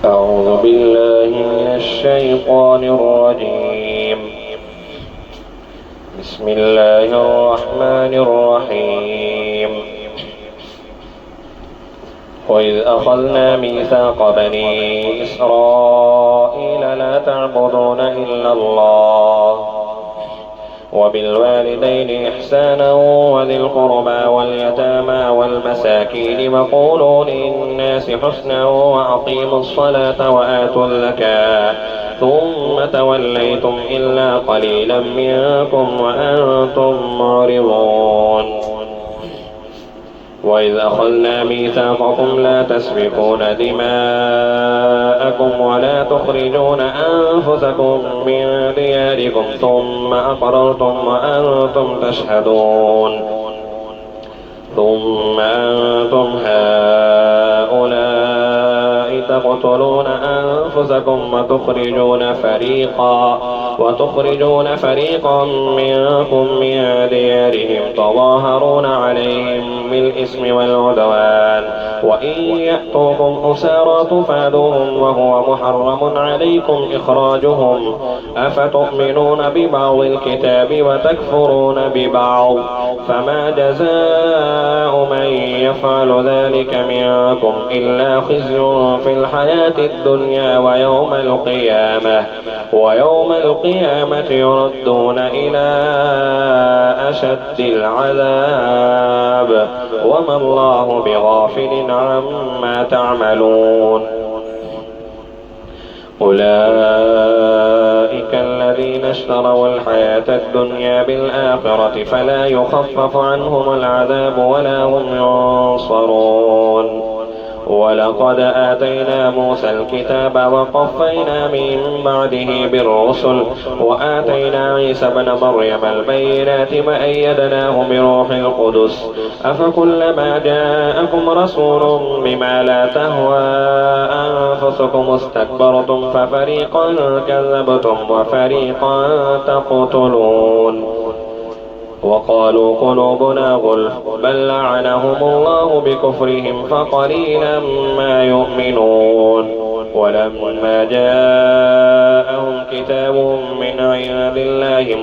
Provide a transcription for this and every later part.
أعوذ بالله من الشيطان الرجيم. بسم الله الرحمن الرحيم. وإذ أخذنا ميثاق بني إسرائيل لا تعبدون إلا الله وبالوالدين إحسانا وذي القربى واليتامى والمساكين وقولوا للناس حسنا وأقيموا الصلاة وآتوا الزكاة ثم توليتم إلا قليلا منكم وأنتم معرضون. وإذ أخذنا ميثاقكم لا تسفكون دماءكم ولا تخرجون أنفسكم من دياركم ثم أقررتم وأنتم تشهدون. ثم أنتم هؤلاء تقتلون أنفسكم وتخرجون فريقا منكم من ديارهم تظاهرون عليهم بالإثم والعدوان وإن يأتوكم أسارى تفادوهم وهو محرم عليكم إخراجهم أفتؤمنون ببعض الكتاب وتكفرون ببعض فما جزاء من يفعل ذلك منكم إلا خزي في الحياة الدنيا ويوم القيامة يردون إلى أشد العذاب وما الله بغافل عما تعملون. أولئك الذين اشتروا الحياة الدنيا بالآخرة فلا يخفف عنهم العذاب ولا هم ينصرون. ولقد آتينا موسى الكتاب وقفينا من بعده بالرسل وآتينا عيسى ابن مريم البينات وأيدناه بروح القدس أفكلما جاءكم رسول بما لا تهوى أنفسكم استكبرتم ففريقا كذبتم وفريقا تقتلون. وقالوا قلوبنا غلف بل لعنهم الله بكفرهم فقليلا ما يؤمنون. ولما جاءهم كتاب من عند الله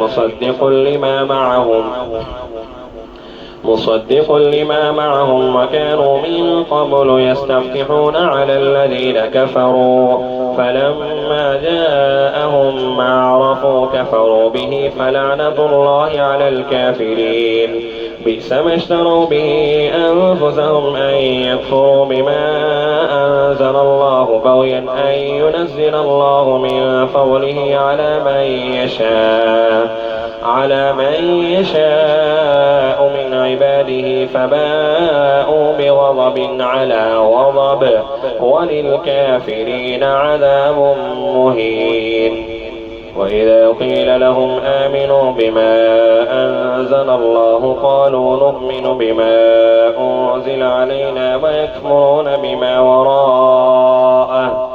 مصدق لما معهم وكانوا من قبل يستفتحون على الذين كفروا فلما جاءهم ما عرفوا كفروا به فلعنة الله على الكافرين. بئس ما اشتروا به أنفسهم أن يكفروا بما أنزل الله بغيا أن ينزل الله من فضله على من يشاء من عباده فباءوا بغضب على غضب وللكافرين عذاب مهين. وإذا قيل لهم آمنوا بما أنزل الله قالوا نؤمن بما أنزل علينا ويكفرون بما وراءه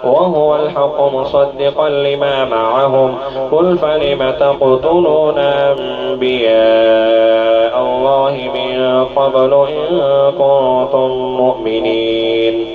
وهو الحق مصدقا لما معهم قل فلم تقتلون أنبياء الله من قبل إن كنتم مؤمنين.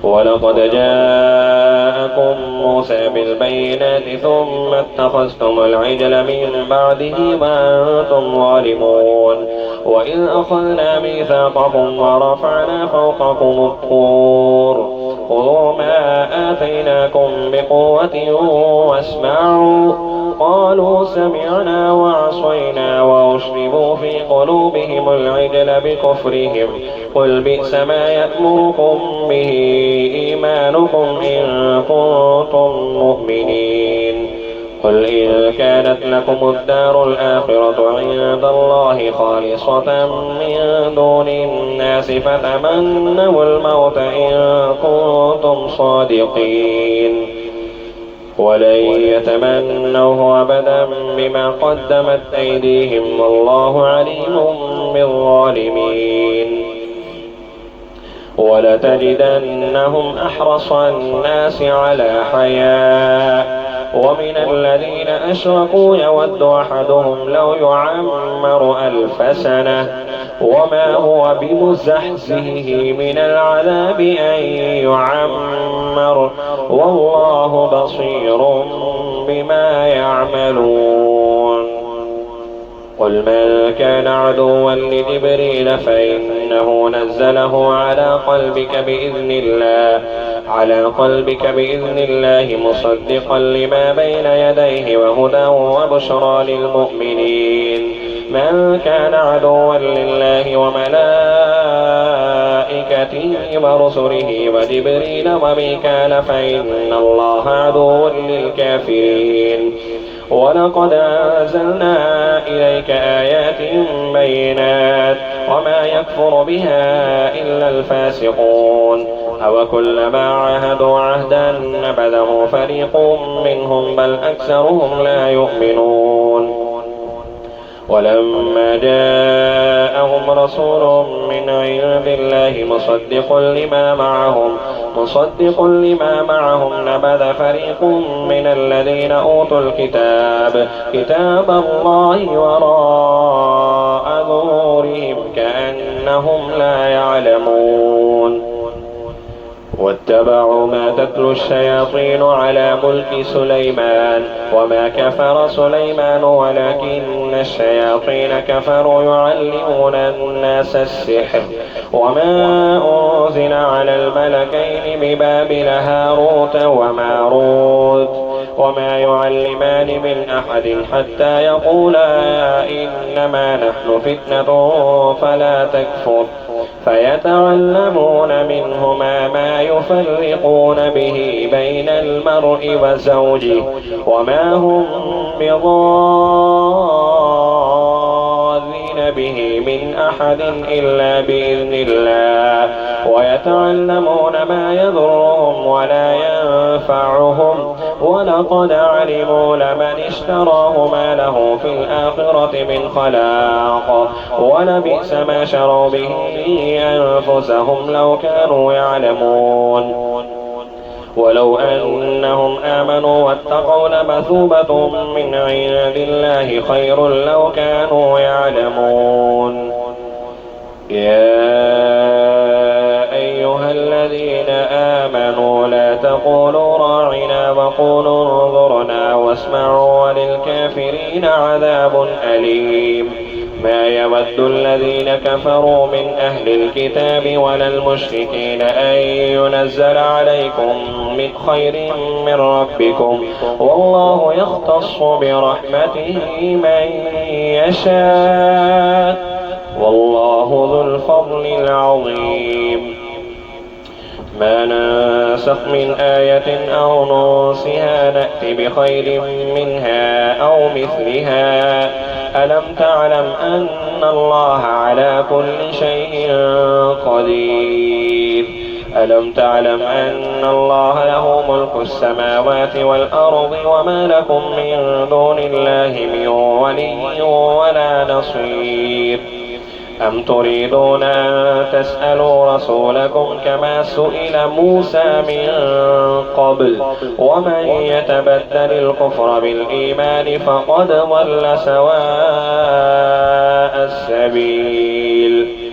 ولقد جاءكم موسى بالبينات ثم اتخذتم العجل من بعده وأنتم ظالمون. وإذ أخذنا ميثاقكم ورفعنا فوقكم الطور خذوا ما آتيناكم بقوة واسمعوا قالوا سمعنا وعصينا وأشربوا في قلوبهم العجل بكفرهم قل بئس ما يأمركم به إيمانكم إن كنتم مؤمنين. قل إن كانت لكم الدار الآخرة عند الله خالصة من دون الناس فتمنوا الموت إن كنتم صادقين ولن يتمنوه أبدا بما قدمت أيديهم والله عليم بالظالمين. ولتجدنهم أحرص الناس على حياة ومن الذين أشركوا يود أحدهم لو يعمر 1000 سنة وما هو بمزحزحه من العذاب أن يعمر والله بصير بما يعملون. قل من كان عدوا لجبريل فإنه نزله على قلبك بإذن الله مصدقا لما بين يديه وهدى وبشرى للمؤمنين. من كان عدوا لله وملائكته ورسله وجبريل وميكال فإن الله عدو للكافرين. ولقد أنزلنا إليك آيات بينات وما يكفر بها إلا الفاسقون. أوكلما عاهدوا عهدا نبذه فريق منهم بل أكثرهم لا يؤمنون. ولما جاءهم رسول من عند الله مصدق لما معهم نبذ فريق من الذين أوتوا كتاب الله وراء ظهورهم كأنهم لا يعلمون. واتبعوا ما تتلو الشياطين على ملك سليمان وما كفر سليمان ولكن الشياطين كفروا يعلمون الناس السحر وما أنزل على الملكين ببابل هاروت وماروت وما يعلمان من أحد حتى يقولا إنما نحن فتنة فلا تكفر فيتعلمون منهما ما يفرقون به بين المرء وزوجه وما هم بضارين به من أحد إلا بإذن الله ويتعلمون ما يضرهم ولا ينفعهم ولقد علموا لمن اشتراه ما له في الآخرة من خلاق ولبئس ما شروا به أنفسهم لو كانوا يعلمون. ولو أنهم آمنوا واتقوا لمثوبة من عند الله خير لو كانوا يعلمون. يا أيها الذين آمنوا لا تقولوا راعنا وقولوا انظرنا واسمعوا وللكافرين عذاب أليم. ما يود الذين كفروا من أهل الكتاب ولا المشركين أن ينزل عليكم من خير من ربكم والله يختص برحمته من يشاء والله ذو الفضل العظيم. ما ننسخ من آية أو ننسها نأت بخير منها أو مثلها. ألم تعلم أن الله على كل شيء قدير. ألم تعلم أن الله له ملك السماوات والأرض وما لكم من دون الله من ولي ولا نصير. أم تريدون أن تسألوا رسولكم كما سئل موسى من قبل ومن يتبدل الكفر بالإيمان فقد ضل سواء السبيل.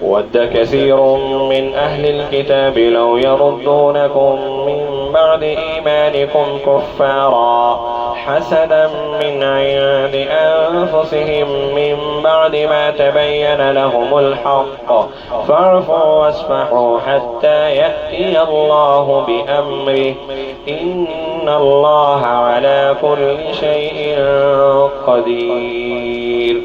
ود كثير من أهل الكتاب لو يردونكم من بعد إيمانكم كفارا حسدا من عند أنفسهم من بعد ما تبين لهم الحق فاعفوا واصفحوا حتى يأتي الله بأمره إن الله على كل شيء قدير.